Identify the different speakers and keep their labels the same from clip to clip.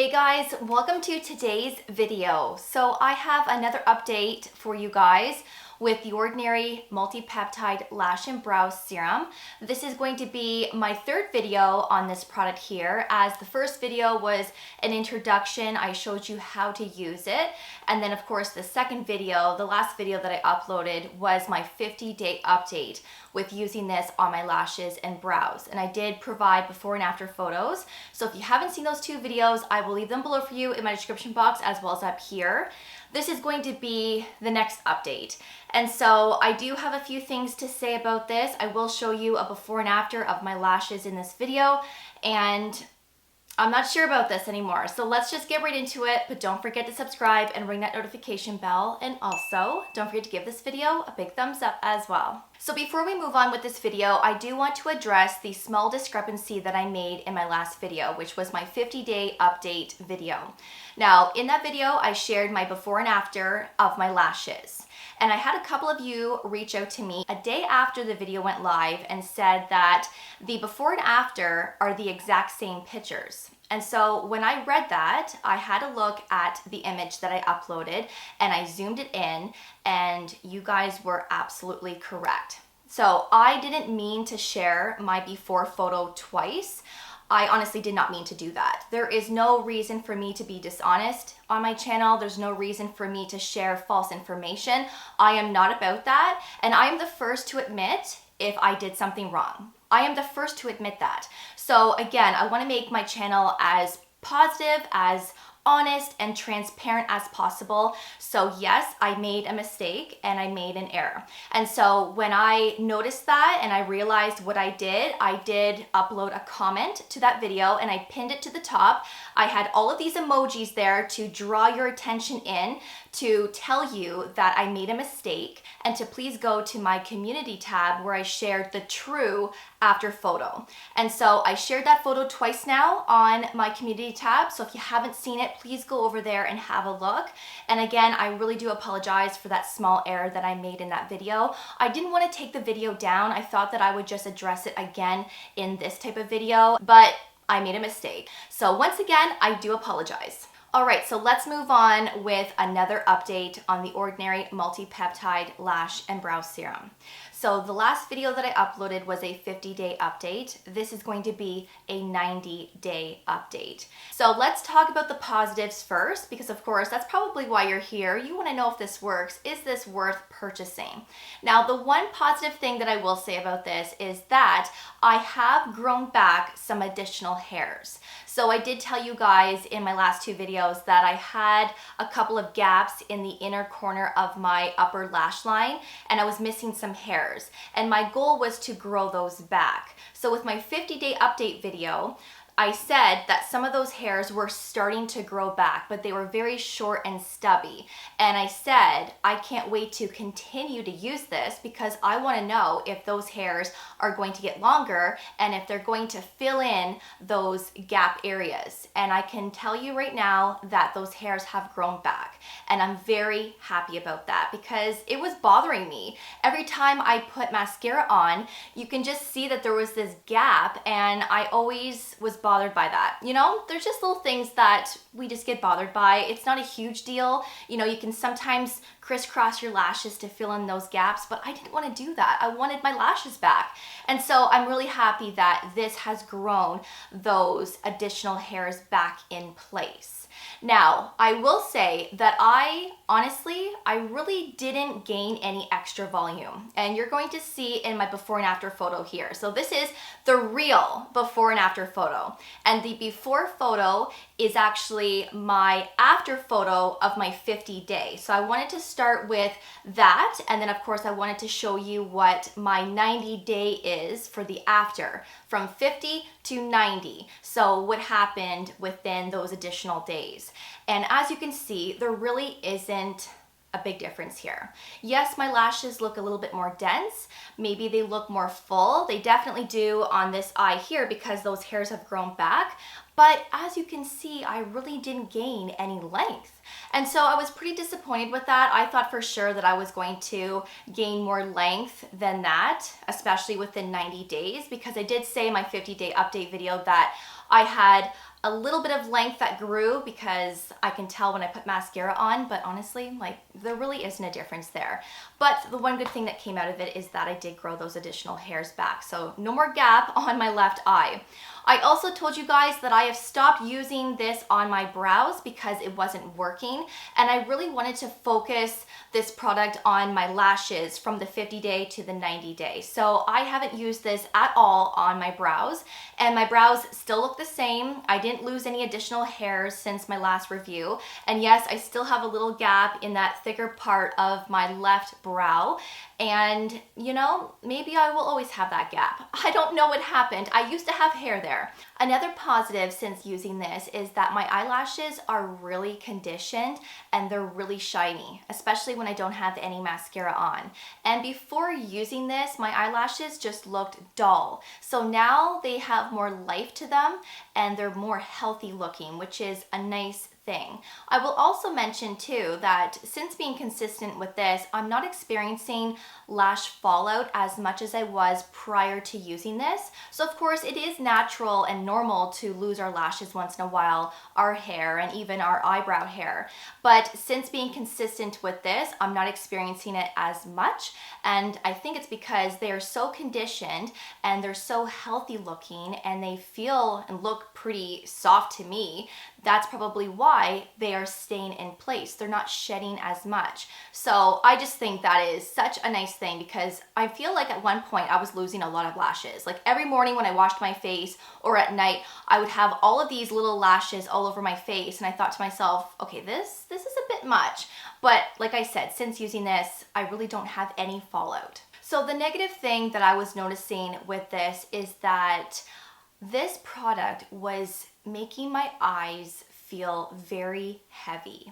Speaker 1: Hey guys, welcome to today's video. So I have another update for you guys with the Ordinary Multi-Peptide Lash and Brow Serum. This is going to be my third video on this product here, as the first video was an introduction. I showed you how to use it. And then of course the second video, the last video that I uploaded, was my 50-day update with using this on my lashes and brows. And I did provide before and after photos. So if you haven't seen those two videos, I will leave them below for you in my description box as well as up here. This is going to be the next update. And so I do have a few things to say about this. I will show you a before and after of my lashes in this video, and I'm not sure about this anymore. So let's just get right into it, but don't forget to subscribe and ring that notification bell. And also don't forget to give this video a big thumbs up as well. So before we move on with this video, I do want to address the small discrepancy that I made in my last video, which was my 50-day update video. Now, in that video, I shared my before and after of my lashes. And I had a couple of you reach out to me a day after the video went live and said that the before and after are the exact same pictures. And so when I read that, I had a look at the image that I uploaded and I zoomed it in, and you guys were absolutely correct. So I didn't mean to share my before photo twice. I honestly did not mean to do that. There is no reason for me to be dishonest on my channel. There's no reason for me to share false information. I am not about that. And I am the first to admit if I did something wrong. I am the first to admit that. So again, I want to make my channel as positive, as honest and transparent as possible. So yes, I made a mistake and I made an error. And so when I noticed that and I realized what I did upload a comment to that video and I pinned it to the top. I had all of these emojis there to draw your attention in, to tell you that I made a mistake, and to please go to my community tab where I shared the true after photo. And so I shared that photo twice now on my community tab. So if you haven't seen it, please go over there and have a look. And again, I really do apologize for that small error that I made in that video. I didn't want to take the video down. I thought that I would just address it again in this type of video, but I made a mistake. So once again, I do apologize. All right, so let's move on with another update on the Ordinary Multi-Peptide Lash and Brow Serum. So the last video that I uploaded was a 50-day update. This is going to be a 90-day update. So let's talk about the positives first, because of course, that's probably why you're here. You want to know if this works. Is this worth purchasing? Now, the one positive thing that I will say about this is that I have grown back some additional hairs. So I did tell you guys in my last two videos that I had a couple of gaps in the inner corner of my upper lash line and I was missing some hairs. And my goal was to grow those back. So with my 50-day update video, I said that some of those hairs were starting to grow back, but they were very short and stubby. And I said, I can't wait to continue to use this because I want to know if those hairs are going to get longer and if they're going to fill in those gap areas. And I can tell you right now that those hairs have grown back. And I'm very happy about that because it was bothering me. Every time I put mascara on, you can just see that there was this gap, and I always was bothered by that. You know, there's just little things that we just get bothered by. It's not a huge deal. You know, you can sometimes crisscross your lashes to fill in those gaps, but I didn't want to do that. I wanted my lashes back. And so I'm really happy that this has grown those additional hairs back in place. Now, I will say that I really didn't gain any extra volume. And you're going to see in my before and after photo here. So this is the real before and after photo. And the before photo is actually my after photo of my 50-day. So I wanted to start with that. And then of course I wanted to show you what my 90-day is for the after, from 50 to 90. So what happened within those additional days. And as you can see, there really isn't a big difference here. Yes, my lashes look a little bit more dense. Maybe they look more full. They definitely do on this eye here because those hairs have grown back. But as you can see, I really didn't gain any length. And so I was pretty disappointed with that. I thought for sure that I was going to gain more length than that, especially within 90 days, because I did say in my 50-day update video that I had a little bit of length that grew because I can tell when I put mascara on, but honestly, like, there really isn't a difference there. But the one good thing that came out of it is that I did grow those additional hairs back, so no more gap on my left eye. I also told you guys that I have stopped using this on my brows because it wasn't working, and I really wanted to focus this product on my lashes from the 50-day to the 90-day. So I haven't used this at all on my brows, and my brows still look the same. I didn't lose any additional hairs since my last review, and yes, I still have a little gap in that thicker part of my left brow, and you know, maybe I will always have that gap. I don't know what happened. I used to have hair there. Another positive since using this is that my eyelashes are really conditioned and they're really shiny, especially when I don't have any mascara on. And before using this, my eyelashes just looked dull. So now they have more life to them and they're more healthy looking, which is a nice thing. I will also mention too that since being consistent with this, I'm not experiencing lash fallout as much as I was prior to using this. So of course it is natural and normal to lose our lashes once in a while, our hair, and even our eyebrow hair. But since being consistent with this, I'm not experiencing it as much. And I think it's because they are so conditioned and they're so healthy looking and they feel and look pretty soft to me. That's probably why they are staying in place. They're not shedding as much. So I just think that is such a nice thing because I feel like at one point I was losing a lot of lashes. Like every morning when I washed my face or at night, I would have all of these little lashes all over my face. And I thought to myself, okay, this is a bit much. But like I said, since using this, I really don't have any fallout. So the negative thing that I was noticing with this is that this product was making my eyes feel very heavy.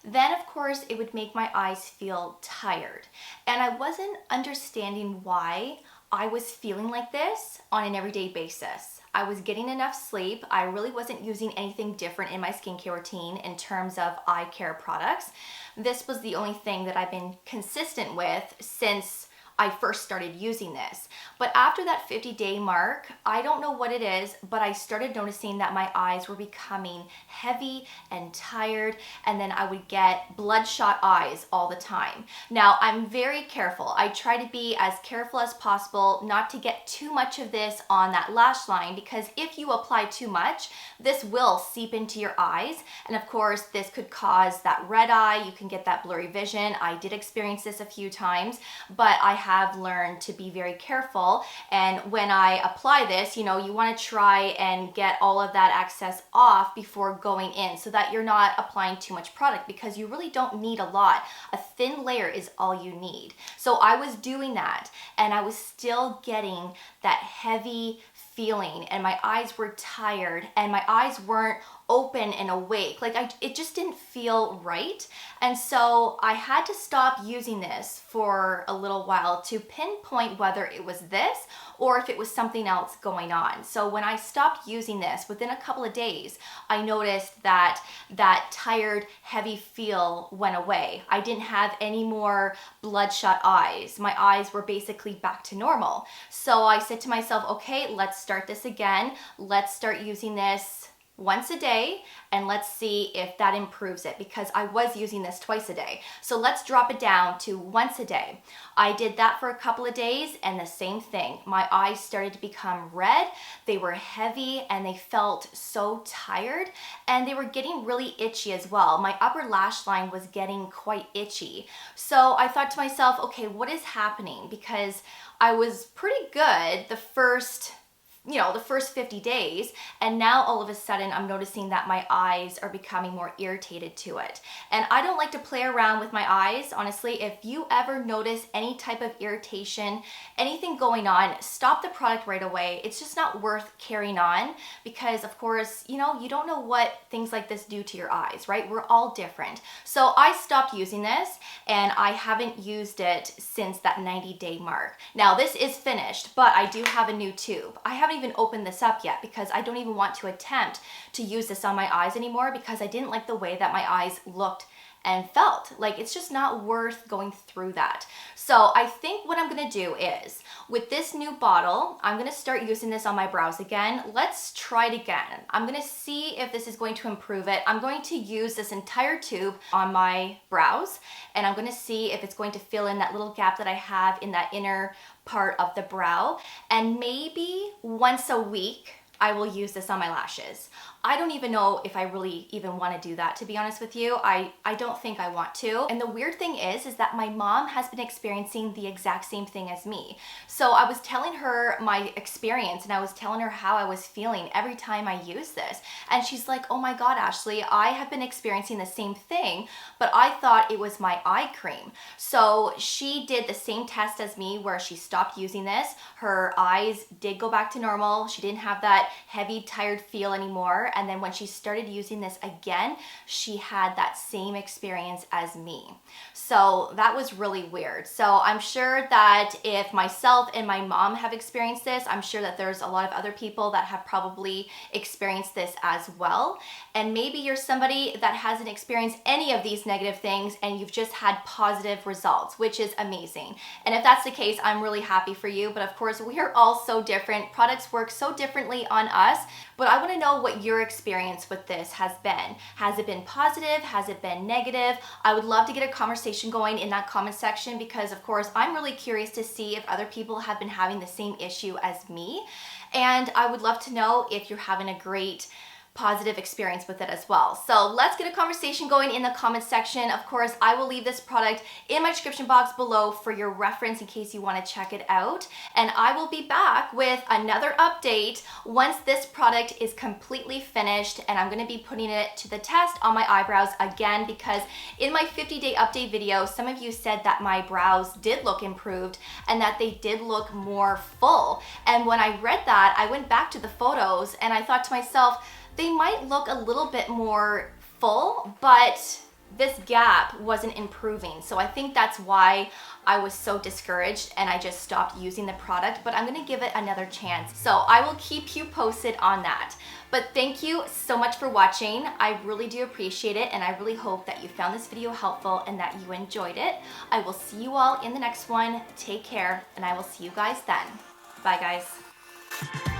Speaker 1: Then of course it would make my eyes feel tired. And I wasn't understanding why I was feeling like this on an everyday basis. I was getting enough sleep. I really wasn't using anything different in my skincare routine in terms of eye care products. This was the only thing that I've been consistent with since I first started using this. But after that 50-day mark, I don't know what it is, but I started noticing that my eyes were becoming heavy and tired, and then I would get bloodshot eyes all the time. Now, I'm very careful. I try to be as careful as possible not to get too much of this on that lash line, because if you apply too much, this will seep into your eyes. And of course, this could cause that red eye. You can get that blurry vision. I did experience this a few times, but I have learned to be very careful. And when I apply this, you know, you want to try and get all of that excess off before going in so that you're not applying too much product, because you really don't need a lot. A thin layer is all you need. So I was doing that and I was still getting that heavy feeling and my eyes were tired and my eyes weren't open and awake. Like it just didn't feel right. And so I had to stop using this for a little while to pinpoint whether it was this or if it was something else going on. So when I stopped using this, within a couple of days, I noticed that that tired, heavy feel went away. I didn't have any more bloodshot eyes. My eyes were basically back to normal. So I said to myself, okay, let's start this again. Let's start using this once a day and let's see if that improves it, because I was using this twice a day. So let's drop it down to once a day. I did that for a couple of days and the same thing. My eyes started to become red, they were heavy, and they felt so tired, and they were getting really itchy as well. My upper lash line was getting quite itchy. So I thought to myself, okay, what is happening? Because I was pretty good the first 50 days, and now all of a sudden I'm noticing that my eyes are becoming more irritated to it. And I don't like to play around with my eyes. Honestly, if you ever notice any type of irritation, anything going on, stop the product right away. It's just not worth carrying on, because of course, you don't know what things like this do to your eyes, right? We're all different. So I stopped using this and I haven't used it since that 90-day mark. Now this is finished, but I do have a new tube. I haven't not even opened this up yet because I don't even want to attempt to use this on my eyes anymore because I didn't like the way that my eyes looked and felt. Like, it's just not worth going through that. So I think what I'm gonna do is, with this new bottle, I'm gonna start using this on my brows again. Let's try it again. I'm gonna see if this is going to improve it. I'm going to use this entire tube on my brows, and I'm gonna see if it's going to fill in that little gap that I have in that inner part of the brow. And maybe once a week, I will use this on my lashes. I don't even know if I really even want to do that, to be honest with you. I don't think I want to. And the weird thing is that my mom has been experiencing the exact same thing as me. So I was telling her my experience and I was telling her how I was feeling every time I use this. And she's like, oh my God, Ashley, I have been experiencing the same thing, but I thought it was my eye cream. So she did the same test as me where she stopped using this. Her eyes did go back to normal. She didn't have that heavy, tired feel anymore. And then when she started using this again, she had that same experience as me. So that was really weird. So I'm sure that if myself and my mom have experienced this, I'm sure that there's a lot of other people that have probably experienced this as well. And maybe you're somebody that hasn't experienced any of these negative things and you've just had positive results, which is amazing. And if that's the case, I'm really happy for you. But of course, we are all so different. Products work so differently on us. But I want to know what your experience with this has been. Has it been positive? Has it been negative? I would love to get a conversation going in that comment section because, of course, I'm really curious to see if other people have been having the same issue as me. And I would love to know if you're having a great positive experience with it as well. So let's get a conversation going in the comment section. Of course, I will leave this product in my description box below for your reference in case you want to check it out. And I will be back with another update once this product is completely finished, and I'm going to be putting it to the test on my eyebrows again because in my 50-day update video, some of you said that my brows did look improved and that they did look more full. And when I read that, I went back to the photos and I thought to myself, they might look a little bit more full, but this gap wasn't improving. So I think that's why I was so discouraged and I just stopped using the product, but I'm gonna give it another chance. So I will keep you posted on that. But thank you so much for watching. I really do appreciate it, and I really hope that you found this video helpful and that you enjoyed it. I will see you all in the next one. Take care, and I will see you guys then. Bye, guys.